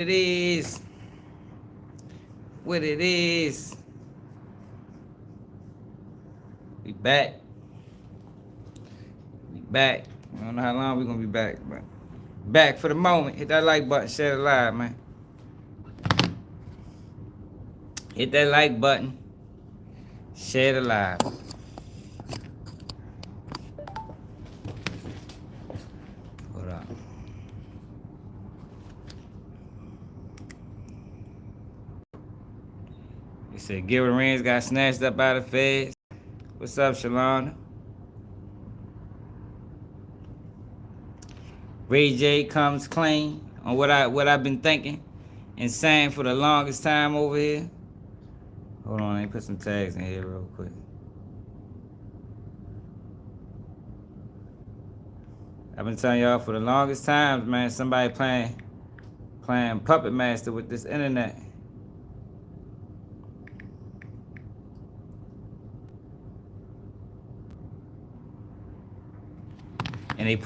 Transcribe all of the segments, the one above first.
It is what it is. We back. We back. I don't know how long we gonna be back, but back for the moment. Hit that like button, share it live, man. Hit that like button, share it live. Hold on. They said Gilbert Arenas got snatched up by the feds. What's up, Shalana? Ray J comes clean on what I've been thinking and saying for the longest time over here. Hold on, let me put some tags in here real quick. I've been telling y'all for the longest times, man, somebody playing puppet master with this internet. And they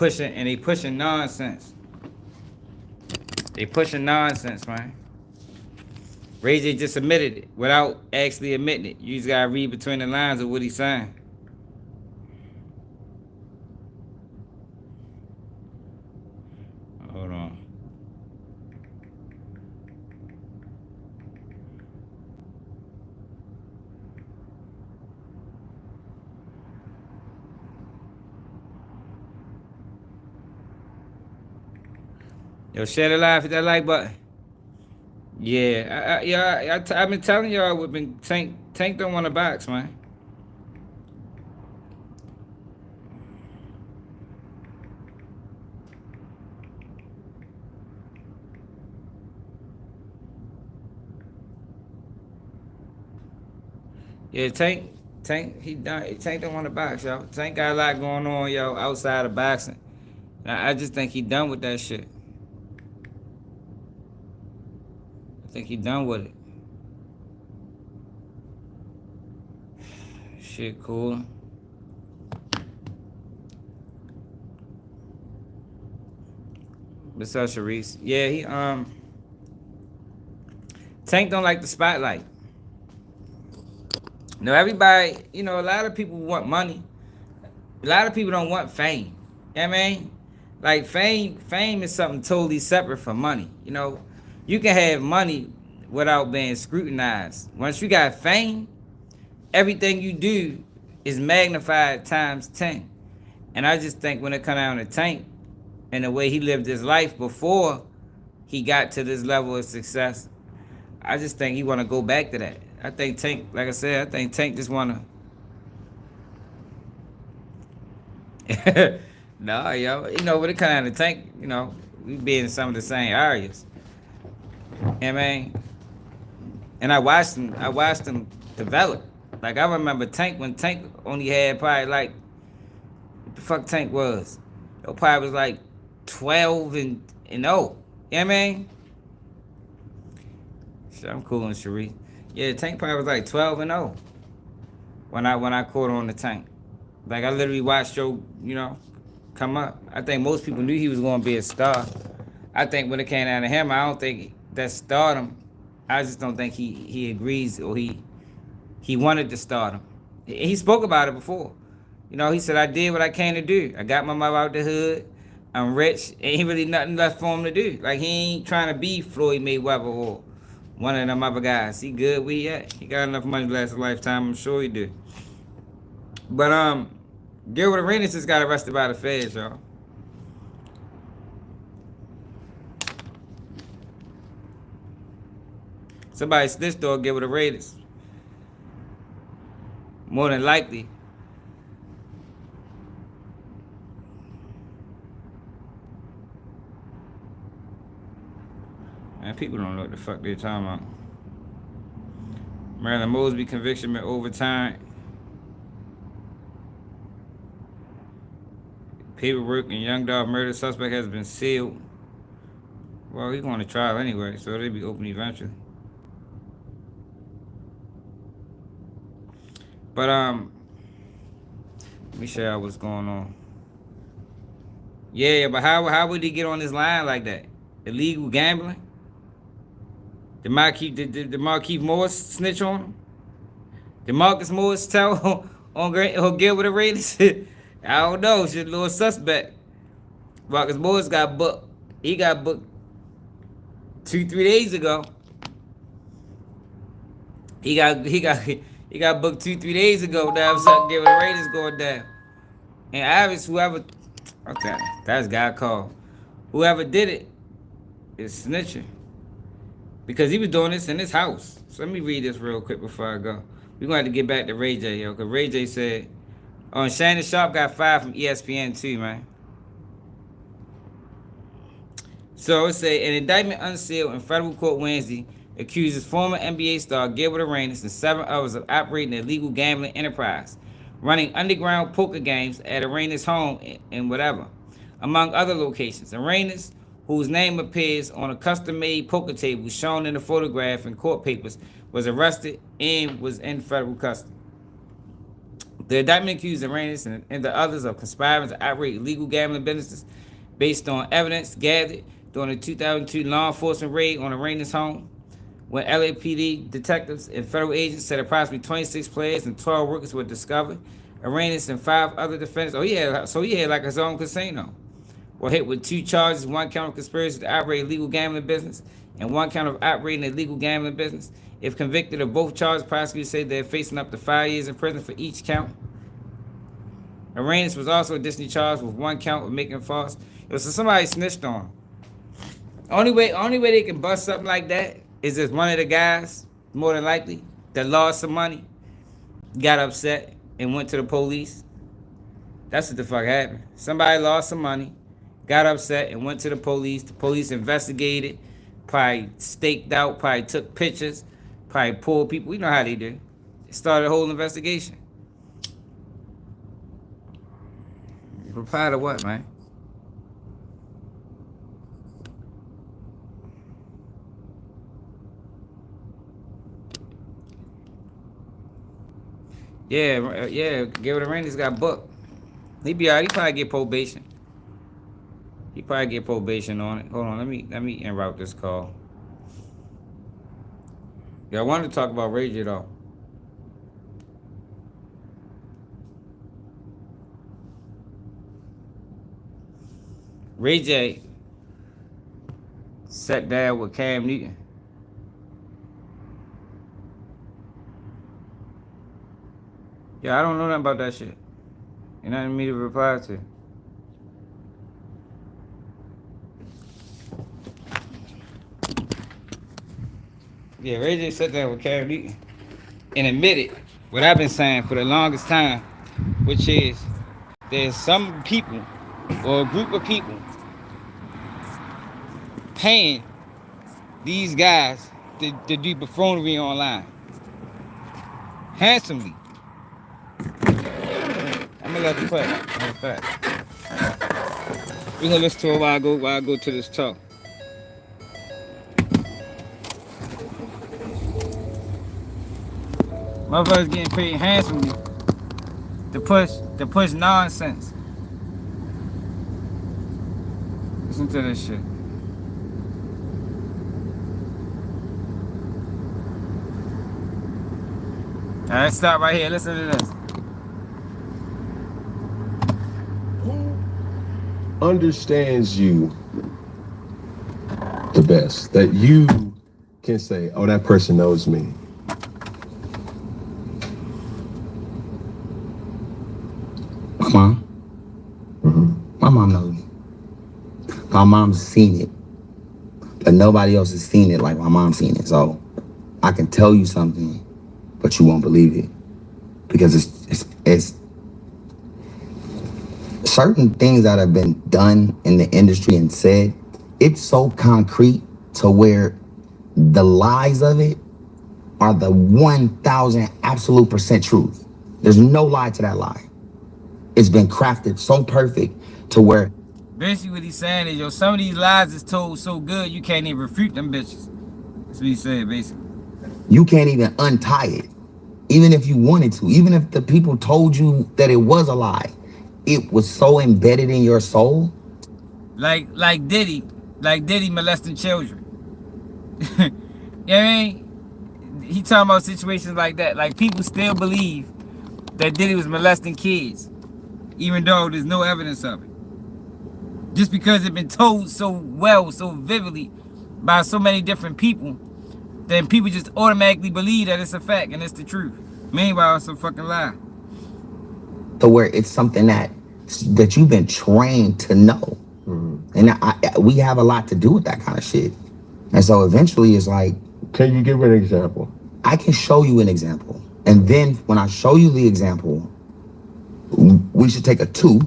pushing nonsense. They pushing nonsense, man. Ray J just admitted it without actually admitting it. You just gotta read between the lines of what he's saying. Hold on. Yo, share the live, hit that like button. Yeah, I've been telling y'all we've been Tank don't want to box, man. Yeah, Tank don't want to box, yo. Tank got a lot going on, yo, outside of boxing. I just think he done with that shit. I think he done with it. Shit, cool. What's up, Sharice? Yeah, Tank don't like the spotlight. You know, everybody, a lot of people want money. A lot of people don't want fame. You know what I mean? Like fame is something totally separate from money. You can have money without being scrutinized. Once you got fame, everything you do is magnified times 10. And I just think when it comes down to Tank and the way he lived his life before he got to this level of success, I just think he want to go back to that. I think Tank, like I said, I think Tank just want to. Nah, yo. When it comes down to Tank, we be in some of the same areas. You know what I mean? And I watched him develop. Like, I remember Tank when Tank only had probably like, what the fuck Tank was? Yo, probably was like 12 and 0. You know what I mean? Shit, I'm cool and Cherie. Yeah, Tank probably was like 12 and 0 when I caught on the Tank. Like, I literally watched Joe, come up. I think most people knew he was going to be a star. I think when it came down to him, I don't think that stardom. I just don't think he agrees or he wanted to stardom. He spoke about it before. He said, I did what I came to do. I got my mother out the hood. I'm rich. Ain't really nothing left for him to do. Like, he ain't trying to be Floyd Mayweather or one of them other guys. He good where he at. He got enough money to last a lifetime. I'm sure he do. But Gilbert Arenas just got arrested by the feds, y'all. Somebody snitched on Gilbert Arenas. More than likely. Man, people don't know what the fuck they're talking about. Marilyn Mosby conviction been overturned. Paperwork and Young Dog murder suspect has been sealed. Well, he's going to trial anyway, so they'll be open eventually. But let me show y'all what's going on. Yeah, but how would he get on this line like that? Illegal gambling? The Marquise Morris snitch on him? Did Marcus Morris tell on Gilbert Arenas? I don't know. She's a little suspect. Marcus Morris got booked. He got booked 2-3 days ago. He got booked 2-3 days ago. Now something Gilbert Arenas going down. And obviously whoever, okay, that's got called. Whoever did it is snitching. Because he was doing this in his house. So let me read this real quick before I go. We're gonna have to get back to Ray J, yo, because Ray J said, Shannon Sharp got fired from ESPN too, man. So it said, an indictment unsealed in federal court Wednesday accuses former NBA star Gilbert Arenas and 7 others of operating an illegal gambling enterprise, running underground poker games at Arenas' home and whatever, among other locations. Arenas, whose name appears on a custom-made poker table shown in the photograph in court papers, was arrested and was in federal custody. The indictment accused Arenas and the others of conspiring to operate illegal gambling businesses based on evidence gathered during the 2002 law enforcement raid on Arenas' home, when LAPD detectives and federal agents said approximately 26 players and 12 workers were discovered. Arenas and 5 other defendants, he had like his own casino, were hit with 2 charges, 1 count of conspiracy to operate a legal gambling business and 1 count of operating a legal gambling business. If convicted of both charges, prosecutors say they're facing up to 5 years in prison for each count. Arenas was also additionally charged with 1 count of making false. So somebody snitched on him. Only way they can bust something like that is if one of the guys, more than likely, that lost some money, got upset and went to the police. That's what the fuck happened. Somebody lost some money, got upset and went to the police. The police investigated, probably staked out, probably took pictures, probably pulled people. We know how they do. It started a whole investigation. Reply to what, man? Yeah, Gilbert Arenas got booked. He be alright. He probably get probation. He probably get probation on it. Hold on, let me interrupt this call. Yeah, I wanted to talk about Ray J though. Ray J sat down with Cam Newton. Yeah, I don't know nothing about that shit. You know what I mean to reply to. Yeah, Ray J sat down with Cam Newton and admitted what I've been saying for the longest time, which is there's some people or a group of people paying these guys to do buffoonery online handsomely. I'm gonna let it play. Matter of fact, we're gonna listen to it while I go to this talk. Motherfuckers getting paid handsomely to push nonsense. Listen to this shit. Alright, stop right here. Listen to this. Who understands you the best? That you can say, oh, that person knows me. My mom. Mm-hmm. My mom knows me. My mom's seen it, but nobody else has seen it like my mom's seen it. So I can tell you something, but you won't believe it because it's certain things that have been done in the industry and said. It's so concrete to where the lies of it are the 1,000 absolute % truth. There's no lie to that lie. It's been crafted so perfect to where basically what he's saying is, yo, some of these lies is told so good you can't even refute them bitches. That's what he said, basically. You can't even untie it, even if you wanted to. Even if the people told you that it was a lie, it was so embedded in your soul. Like Diddy molesting children. You know what I mean? He talking about situations like that. Like, people still believe that Diddy was molesting kids, even though there's no evidence of it. Just because it's been told so well, so vividly by so many different people, then people just automatically believe that it's a fact and it's the truth. Meanwhile, it's a fucking lie. To where it's something that you've been trained to know. And we have a lot to do with that kind of shit. And so eventually it's like, can you give an example? I can show you an example. And then when I show you the example, we should take a 2.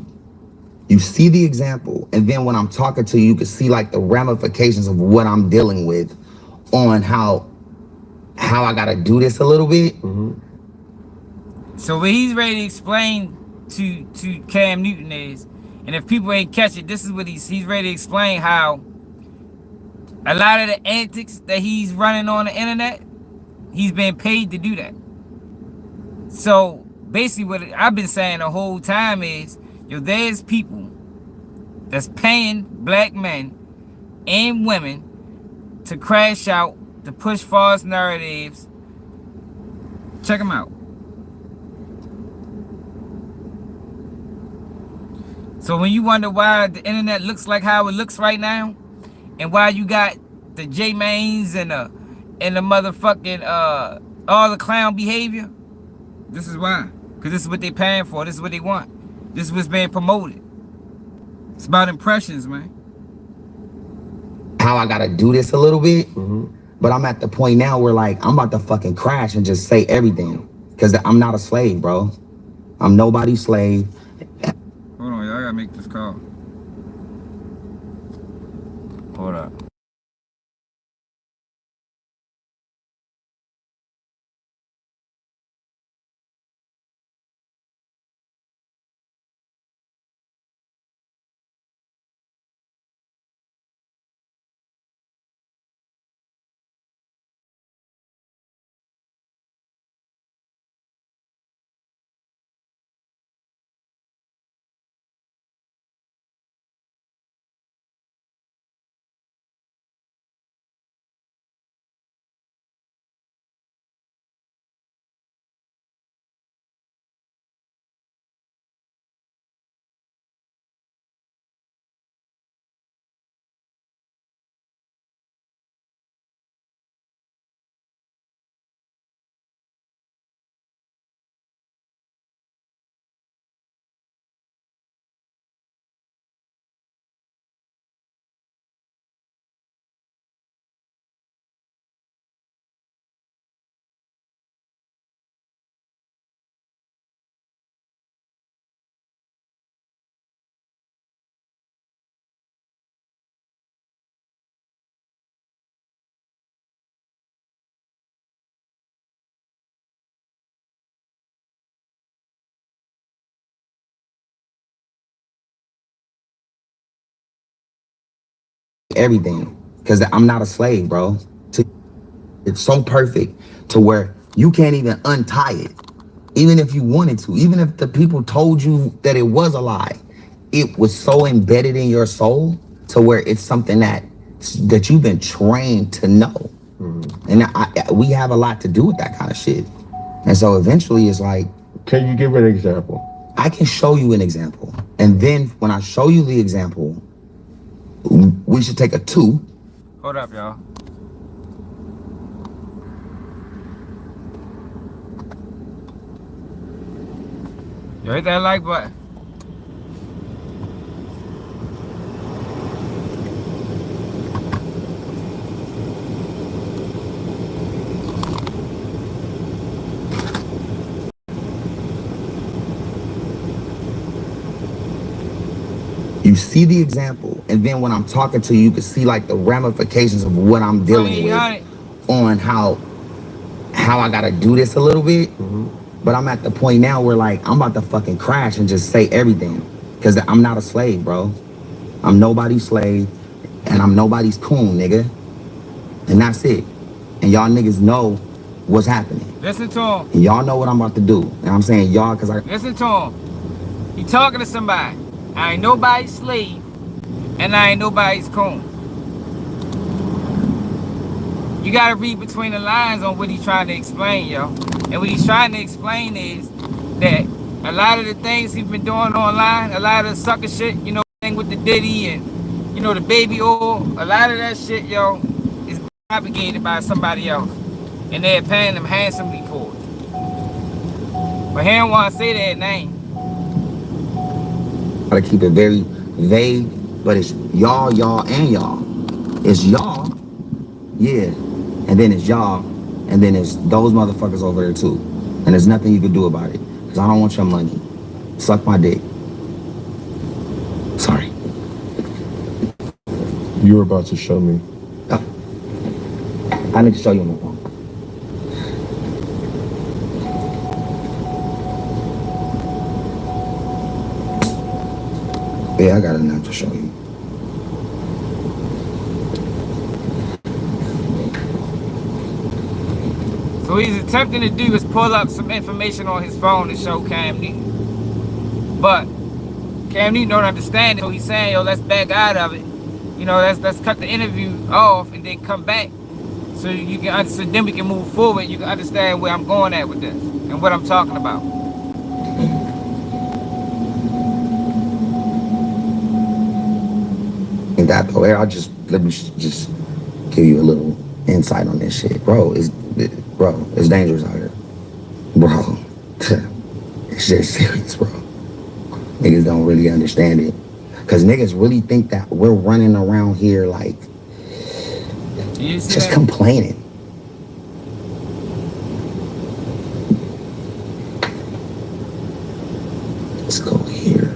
You see the example, and then when I'm talking to you, you can see like the ramifications of what I'm dealing with on how I gotta do this a little bit. So what he's ready to explain to Cam Newton is, and if people ain't catch it, this is what he's ready to explain how a lot of the antics that he's running on the internet, he's been paid to do that. So basically what I've been saying the whole time is, yo, there's people that's paying black men and women to crash out, to push false narratives. Check them out. So when you wonder why the internet looks like how it looks right now, and why you got the J-Mains and the motherfucking all the clown behavior, this is why. Because this is what they paying for. This is what they want. This is what's being promoted. It's about impressions, man. How I gotta do this a little bit, but I'm at the point now where like I'm about to fucking crash and just say everything, because I'm not a slave, bro. I'm nobody's slave. Hold on, y'all. I gotta make this call. Hold up. Everything, because I'm not a slave, bro. It's so perfect to where you can't even untie it, even if you wanted to, even if the people told you that it was a lie. It was so embedded in your soul to where it's something that you've been trained to know. And we have a lot to do with that kind of shit. And so eventually it's like, can you give an example? I can show you an example. And then when I show you the example, we should take a 2. Hold up, y'all. You hit that like button. You see the example, and then when I'm talking to you, you can see like the ramifications of what I'm dealing with on how I gotta do this a little bit. But I'm at the point now where like I'm about to fucking crash and just say everything, because I'm not a slave, bro. I'm nobody's slave, and I'm nobody's coon, nigga. And that's it. And y'all niggas know what's happening. Listen to him. And y'all know what I'm about to do. And I'm saying y'all because I... Listen to him. He talking to somebody. I ain't nobody's slave, and I ain't nobody's coon. You gotta read between the lines on what he's trying to explain, yo. And what he's trying to explain is that a lot of the things he's been doing online, a lot of the sucker shit, you know, thing with the Diddy and, you know, the baby oil, a lot of that shit, yo, is propagated by somebody else. And they're paying them handsomely for it. But he don't want to say that name. Gotta keep it very vague, but it's y'all, and y'all. It's y'all, yeah, and then it's y'all, and then it's those motherfuckers over there too. And there's nothing you can do about it, because I don't want your money. Suck my dick. Sorry. You were about to show me. I need to show you on my phone. Yeah, I got enough to show you. So what he's attempting to do is pull up some information on his phone to show Cam Newton. But Cam Newton don't understand it, so he's saying, yo, let's back out of it. You know, let's cut the interview off and then come back. So you can understand, then we can move forward. You can understand where I'm going at with this and what I'm talking about. And that though, let me just give you a little insight on this shit. Bro, it's dangerous out here. Bro, it's just serious, bro. Niggas don't really understand it. Cause niggas really think that we're running around here like just complaining. Let's go here.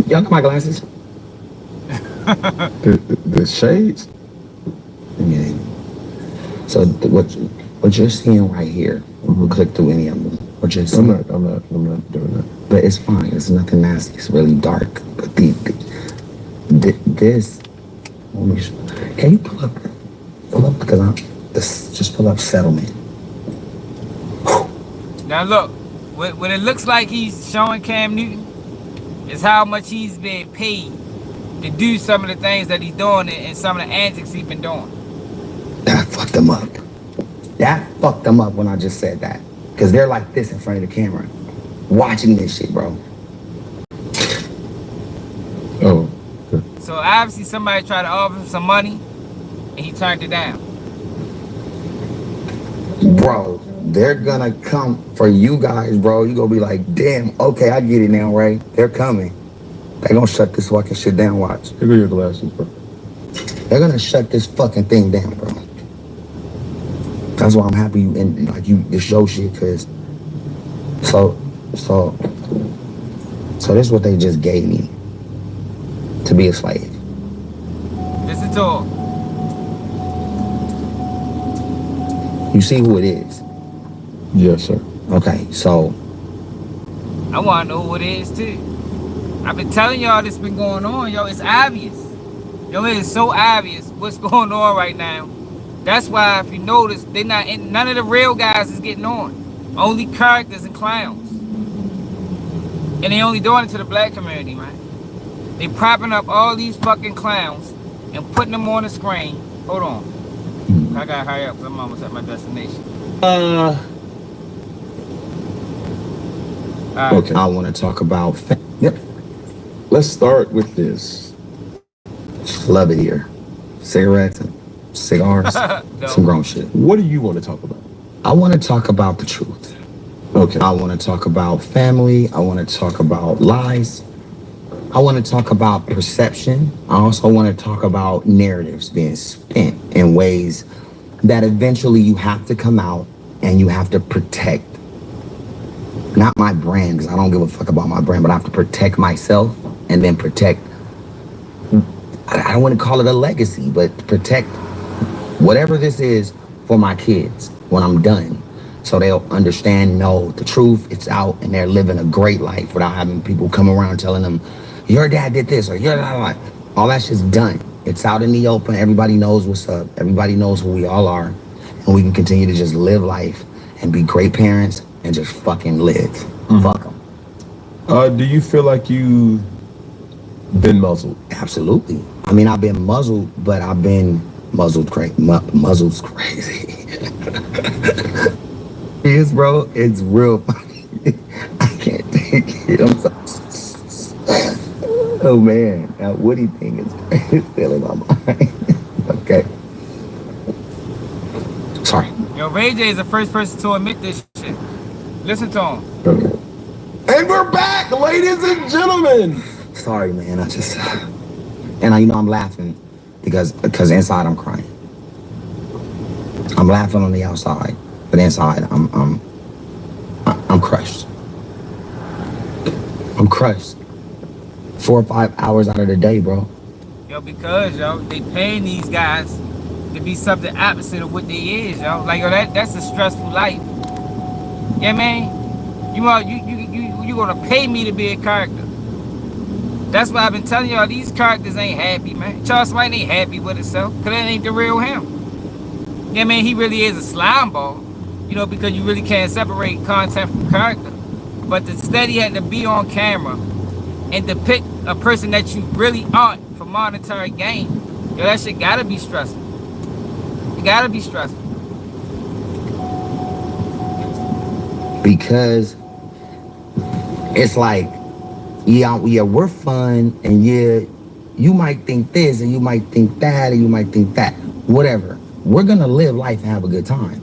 Y'all got my glasses? The shades? Yeah. So what you're seeing right here, we'll click through any of them. What you're seeing. I'm not doing that. But it's fine. It's nothing nasty. It's really dark. But this. Can you pull up? Because just pull up settlement. Now look, what it looks like he's showing Cam Newton is how much he's been paid to do some of the things that he's doing and some of the antics he's been doing. That fucked them up. That fucked them up when I just said that. Because they're like this in front of the camera, watching this shit, bro. Oh. So obviously somebody tried to offer him some money and he turned it down. Bro, they're gonna come for you guys, bro. You gonna be like, damn, okay, I get it now, Ray. They're coming. They gonna shut this fucking shit down, watch. Here go your glasses, bro. They're gonna shut this fucking thing down, bro. That's why I'm happy you show shit, cause so this is what they just gave me to be a slave. Listen to him. You see who it is? Yes, sir. Okay, so I want to know who it is too. I've been telling y'all this been going on, yo. It's obvious. Yo, it is so obvious what's going on right now. That's why, if you notice, they're not in, none of the real guys is getting on. Only characters and clowns. And they only doing it to the black community, man. They propping up all these fucking clowns and putting them on the screen. Hold on. I gotta hurry up because I'm almost at my destination. Okay. I want to talk about. Yep. Let's start with this. Love it here. Cigarettes and cigars, No. some grown shit. What do you want to talk about? I want to talk about the truth. Okay. I want to talk about family. I want to talk about lies. I want to talk about perception. I also want to talk about narratives being spent in ways that eventually you have to come out and you have to protect. Not my brand, because I don't give a fuck about my brand, but I have to protect myself and then protect, I don't want to call it a legacy, but protect whatever this is for my kids when I'm done. So they'll understand, know the truth, it's out, and they're living a great life without having people come around telling them, your dad did this, or your dad, all that shit's done. It's out in the open, everybody knows what's up, everybody knows who we all are, and we can continue to just live life and be great parents and just fucking live. Fuck them. Do you feel like you been muzzled. Absolutely. I mean, I've been muzzled, but I've been muzzled crazy. Muzzled's crazy. Yes, bro. It's real funny. I can't take it. I'm sorry. Oh man, that Woody thing is still in my mind. Okay. Sorry. Yo, Ray J is the first person to admit this shit. Listen to him. Okay. And we're back, ladies and gentlemen. Sorry, man. And I, I'm laughing because inside I'm crying. I'm laughing on the outside, but inside I'm crushed. I'm crushed. 4 or 5 hours out of the day, bro. Yo, because, yo, they paying these guys to be something opposite of what they is, yo. Like, yo, that's a stressful life. Yeah, man. You gonna pay me to be a character. That's why I've been telling y'all, these characters ain't happy, man. Charles White ain't happy with himself, because that ain't the real him. Yeah, man, he really is a slime ball, because you really can't separate content from character. But instead, he had to be on camera and depict a person that you really aren't for monetary gain. Yo, that shit gotta be stressful. It gotta be stressful. Because it's like, yeah, we're fun, and yeah, you might think this, and you might think that, and you might think that. Whatever. We're gonna live life and have a good time.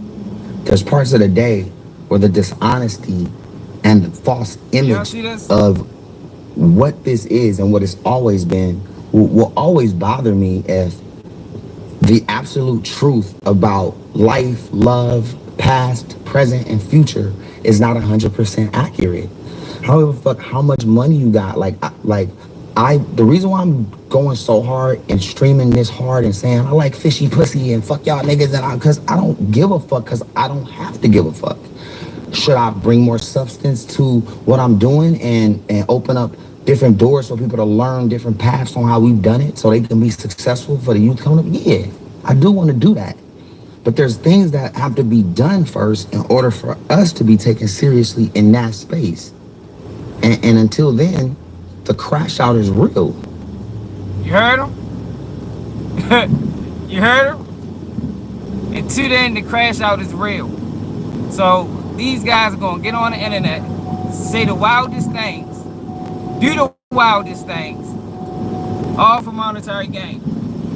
There's parts of the day where the dishonesty and the false image of what this is and what it's always been will always bother me if the absolute truth about life, love, past, present, and future is not 100% accurate. However, fuck how much money you got. The reason why I'm going so hard and streaming this hard and saying I like fishy pussy and fuck y'all niggas, because I don't give a fuck, because I don't have to give a fuck. Should I bring more substance to what I'm doing and open up different doors for people to learn different paths on how we've done it so they can be successful for the youth coming up? Yeah, I do want to do that. But there's things that have to be done first in order for us to be taken seriously in that space. And until then, the crash out is real. You heard him? You heard him? Until then, the crash out is real. So these guys are gonna get on the internet, say the wildest things, do the wildest things, all for monetary gain,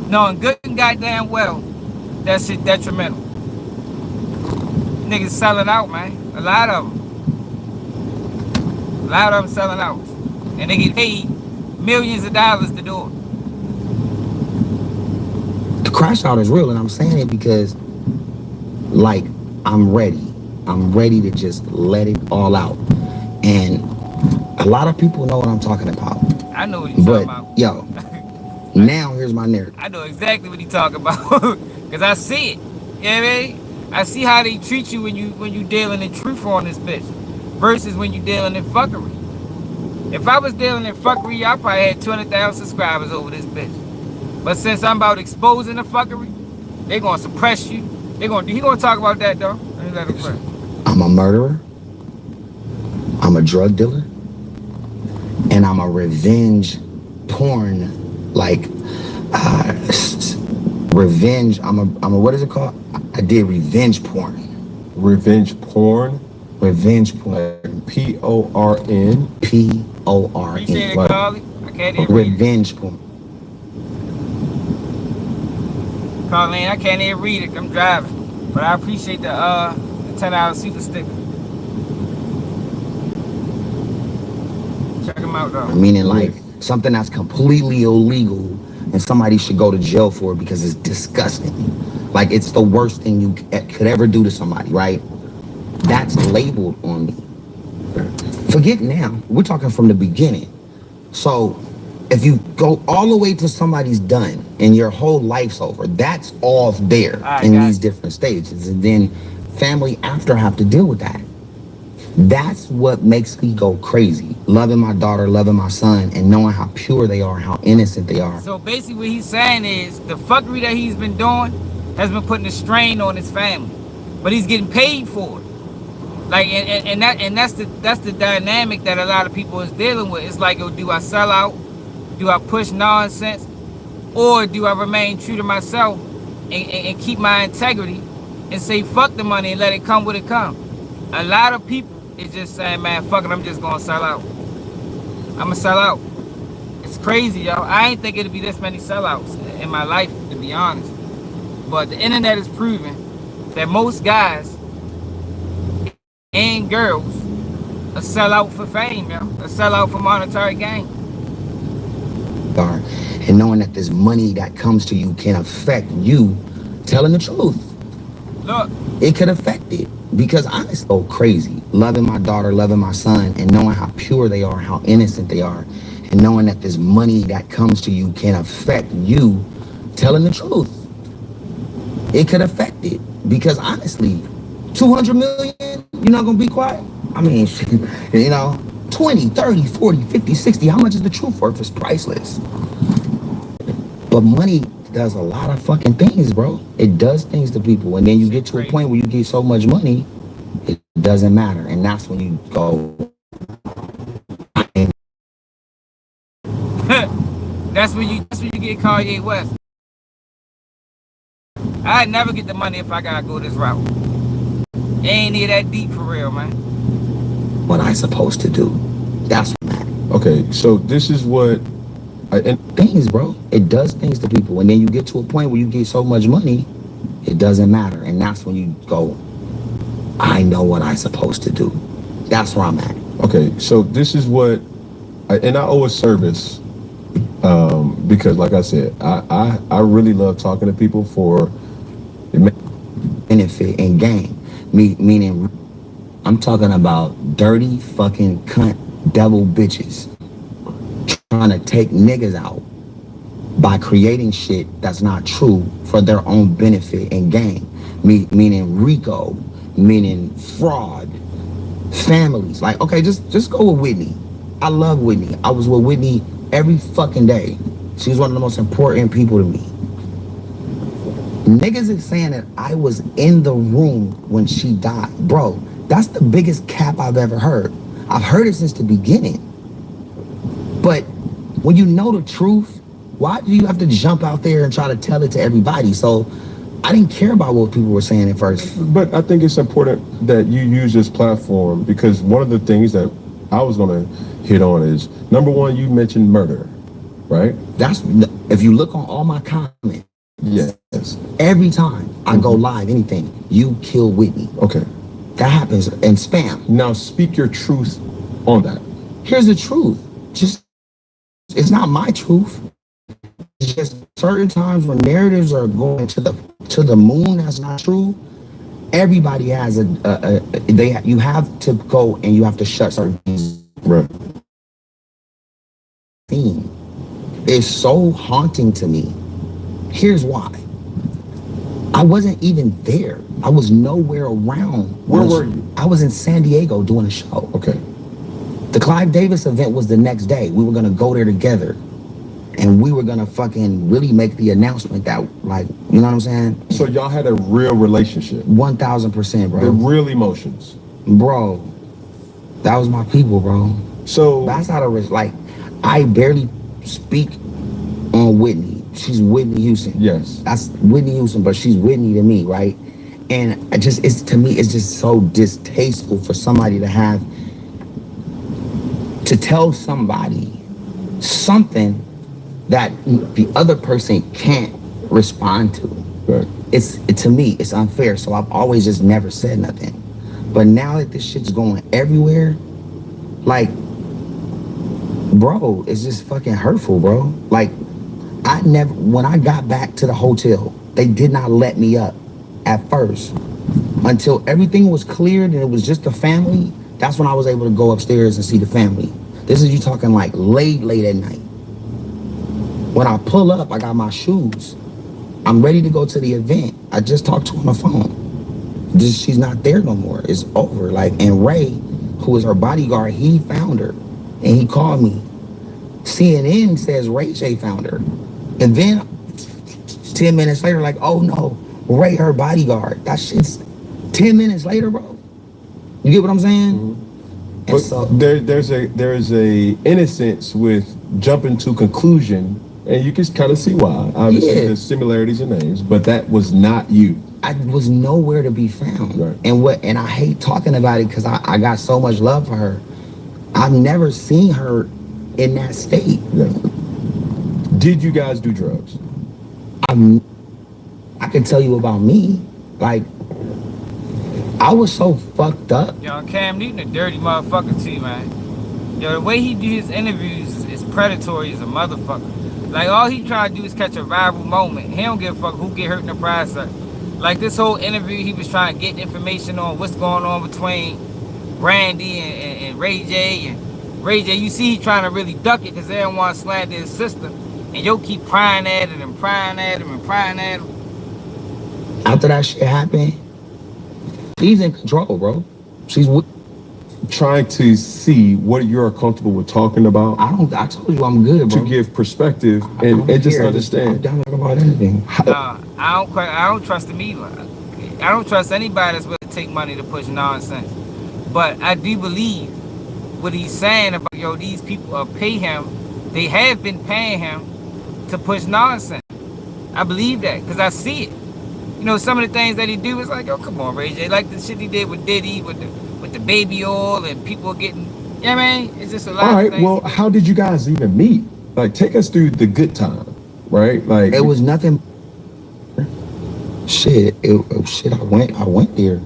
knowing good and goddamn well that shit detrimental. Niggas selling out, man. A lot of them. A lot of them selling out. And they get paid millions of dollars to do it. The crash out is real, and I'm saying it because, like, I'm ready. I'm ready to just let it all out. And a lot of people know what I'm talking about. I know what he's talking about. Yo, now here's my narrative. I know exactly what he's talking about. Because I see it. You know what I mean? I see how they treat you when you dealing in truth on this bitch versus when you dealing in fuckery. If I was dealing in fuckery, I probably had 200,000 subscribers over this bitch. But since I'm about exposing the fuckery, they gonna suppress you. He gonna talk about that though. Let me let him play. I'm a murderer. I'm a drug dealer. And I'm a revenge porn, revenge. I'm a what is it called? I did revenge porn. Revenge porn. Revenge porn. P-O-R-N. P-O-R-N. You saying it, Carly? I can't even Revenge porn. Carlene, I can't even read it. I'm driving. But I appreciate the $10 super sticker. Check them out though. Meaning like something that's completely illegal and somebody should go to jail for it because it's disgusting. Like it's the worst thing you could ever do to somebody, right? That's labeled on me. Forget now. We're talking from the beginning. So if you go all the way to somebody's done and your whole life's over, that's all there in these different stages. And then family after have to deal with that. That's what makes me go crazy. Loving my daughter, loving my son, and knowing how pure they are, how innocent they are. So basically what he's saying is the fuckery that he's been doing has been putting a strain on his family. But he's getting paid for it. Like and that's the dynamic that a lot of people is dealing with. It's like, oh, do I sell out? Do I push nonsense, or do I remain true to myself and keep my integrity and say fuck the money and let it come what it come? A lot of people is just saying, man, fuck it, I'm just gonna sell out. I'ma sell out. It's crazy, yo. I ain't think it'd be this many sellouts in my life, to be honest. But the internet is proving that most guys and girls a sell out for fame, yo. A sell out for monetary gain. And knowing that this money that comes to you can affect you telling the truth. Look, it could affect it. Because I'm so crazy, loving my daughter, loving my son, and knowing how pure they are, how innocent they are, and knowing that this money that comes to you can affect you telling the truth. It could affect it. Because honestly, 200 million, you're not gonna be quiet? I mean, you know, 20, 30, 40, 50, 60, how much is the truth worth? It's priceless. But money does a lot of fucking things, bro. It does things to people. And then you get to a point where you get so much money, it doesn't matter. And that's when you go. that's when you get Kanye West. I'd never get the money if I gotta go this route. It ain't near that deep for real, man. What I supposed to do. That's what I'm at. Okay, so this is what things, bro. It does things to people. And then you get to a point where you get so much money, it doesn't matter. And that's when you go, I know what I'm supposed to do. That's where I'm at. Okay, so this is what, and I owe a service, because like I said, I really love talking to people for benefit and gain. Meaning, I'm talking about dirty fucking cunt devil bitches trying to take niggas out by creating shit that's not true for their own benefit and gain. Meaning RICO, meaning fraud, families. Like, okay, just go with Whitney. I love Whitney. I was with Whitney every fucking day. She's one of the most important people to me. Niggas is saying that I was in the room when she died. Bro, that's the biggest cap I've ever heard. I've heard it since the beginning. But when you know the truth, why do you have to jump out there and try to tell it to everybody? So I didn't care about what people were saying at first. But I think it's important that you use this platform, because one of the things that I was gonna hit on is, number one, you mentioned murder, right? That's, if you look on all my comments, yes, every time I go live, anything, you kill Whitney. Okay. That happens in spam. Now speak your truth on that. Here's the truth. Just, it's not my truth. It's just certain times when narratives are going to the moon, that's not true. Everybody has you have to go and you have to shut certain things. Right. It's so haunting to me. Here's why. I wasn't even there. I was nowhere around. Where were you? I was in San Diego doing a show. Okay. The Clive Davis event was the next day. We were gonna go there together. And we were gonna fucking really make the announcement that, like, you know what I'm saying? So y'all had a real relationship. 1000%, bro. The real emotions. Bro, that was my people, bro. So that's how like, I barely speak on Whitney. She's Whitney Houston. Yes. That's Whitney Houston, but she's Whitney to me, right? And to me, it's just so distasteful for somebody to tell somebody something that the other person can't respond to. Right. To me, it's unfair. So I've always just never said nothing. But now that this shit's going everywhere, like, bro, it's just fucking hurtful, bro. Like, when I got back to the hotel, they did not let me up at first. Until everything was cleared and it was just the family, that's when I was able to go upstairs and see the family. This is you talking like late at night. When I pull up, I got my shoes. I'm ready to go to the event. I just talked to her on the phone. She's not there no more. It's over. Like, and Ray, who is her bodyguard, he found her. And he called me. CNN says Ray J found her. And then 10 minutes later, like, oh no, Ray, her bodyguard. That shit's 10 minutes later, bro. You get what I'm saying? Mm-hmm. And so there's a innocence with jumping to conclusion, and you can kind of see why. Obviously, Yeah. there's similarities in names, but that was not you. I was nowhere to be found. Right. And I hate talking about it because I got so much love for her. I've never seen her in that state. Yeah. Did you guys do drugs? I can tell you about me. Like, I was so fucked up. Yo, Cam Newton a dirty motherfucker too, man. Yo, the way he do his interviews is predatory as a motherfucker. Like, all he try to do is catch a viral moment. He don't give a fuck who get hurt in the process. Like, this whole interview, he was trying to get information on what's going on between Brandy and Ray J. And Ray J, you see he trying to really duck it because they don't want to slander his sister. And yo keep prying at it and prying at him and prying at him. After that shit happened, she's in control, bro. She's Trying to see what you're comfortable with talking about. I told you I'm good, bro. To give perspective and just understand. I'm down about anything. I don't trust him either. I don't trust anybody that's willing to take money to push nonsense. But I do believe what he's saying about, yo, these people pay him. They have been paying him to push nonsense. I believe that because I see it. You know, some of the things that he do is like, oh, come on, Ray J. Like the shit he did with Diddy, with the baby oil and people getting, you know what I mean? It's just a lot All right, of things. well, how did you guys even meet? Like, take us through the good time, right? Like, It was nothing. Shit, I went there.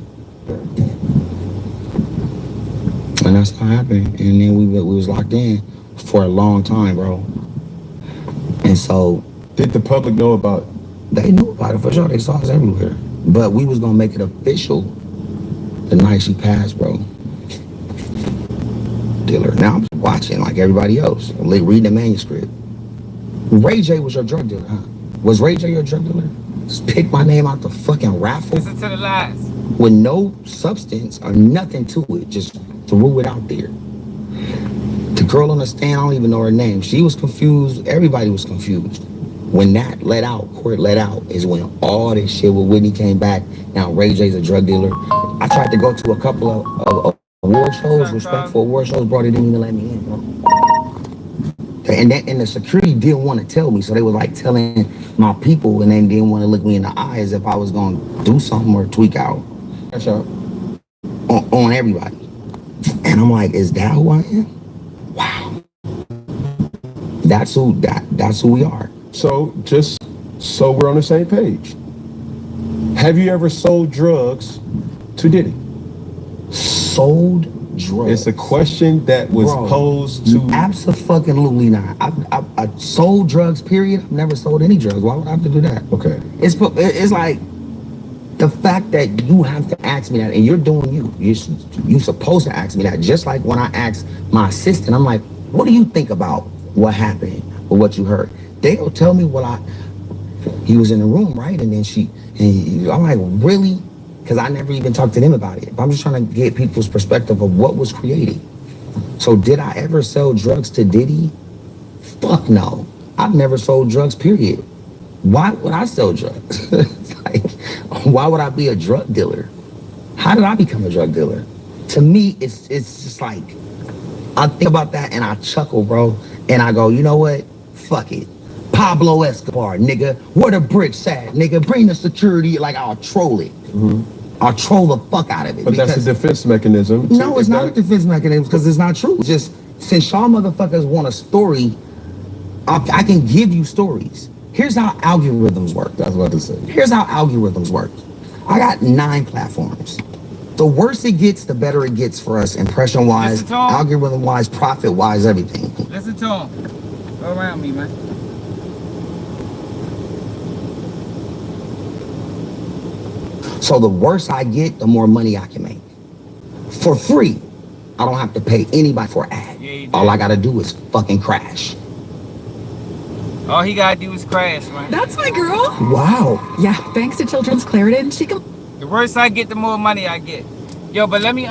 And that's how it happened. And then we was locked in for a long time, bro. And so did the public know about? They knew about it for sure. They saw us everywhere. But we was gonna make it official the night she passed, bro. Dealer. Now I'm watching like everybody else, reading the manuscript. Ray J was your drug dealer, huh? Was Ray J your drug dealer? Just pick my name out the fucking raffle. Listen to the lies. With no substance or nothing to it, just threw it out there. The girl on the stand, I don't even know her name. She was confused. Everybody was confused. When that court let out, is when all this shit with Whitney came back. Now Ray J's a drug dealer. I tried to go to a couple of award shows, respectful award shows, bro. They didn't even let me in, bro. And the security didn't want to tell me, so they was like telling my people, and they didn't want to look me in the eye as if I was gonna do something or tweak out. That's out. On everybody. And I'm like, is that who I am? Wow. That's who we are. So just so we're on the same page. Have you ever sold drugs to Diddy? Sold drugs? It's a question that was posed to. Absolutely not. I sold drugs, period. I've never sold any drugs. Why would I have to do that? Okay. It's like the fact that you have to ask me that, and you're doing you. You're supposed to ask me that. Just like when I asked my assistant, I'm like, what do you think about what happened or what you heard? They'll tell me he was in the room, right? And then I'm like, really? Because I never even talked to them about it. I'm just trying to get people's perspective of what was created. So did I ever sell drugs to Diddy? Fuck no. I've never sold drugs, period. Why would I sell drugs? Like, why would I be a drug dealer? How did I become a drug dealer? To me, it's just like, I think about that and I chuckle, bro. And I go, you know what? Fuck it. Pablo Escobar, nigga. Where the bricks at, nigga? Bring the security. Like, I'll troll it. Mm-hmm. I'll troll the fuck out of it. But that's a defense mechanism. No, it's not a defense mechanism because it's not true. It's just, since y'all motherfuckers want a story, I can give you stories. Here's how algorithms work. That's what I was about to say. Here's how algorithms work. I got 9 platforms. The worse it gets, the better it gets for us, impression-wise, algorithm-wise, profit-wise, everything. Listen to him. Go around me, man. So the worse I get, the more money I can make. For free. I don't have to pay anybody for an ad. Yeah, all I gotta do is fucking crash. All he gotta do is crash, man. That's my girl. Wow. Yeah, thanks to Children's Clarendon, she can. The worse I get, the more money I get. Yo, but let me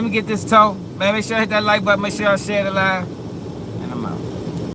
get this toe. Man, make sure I hit that like button. Make sure y'all share the live.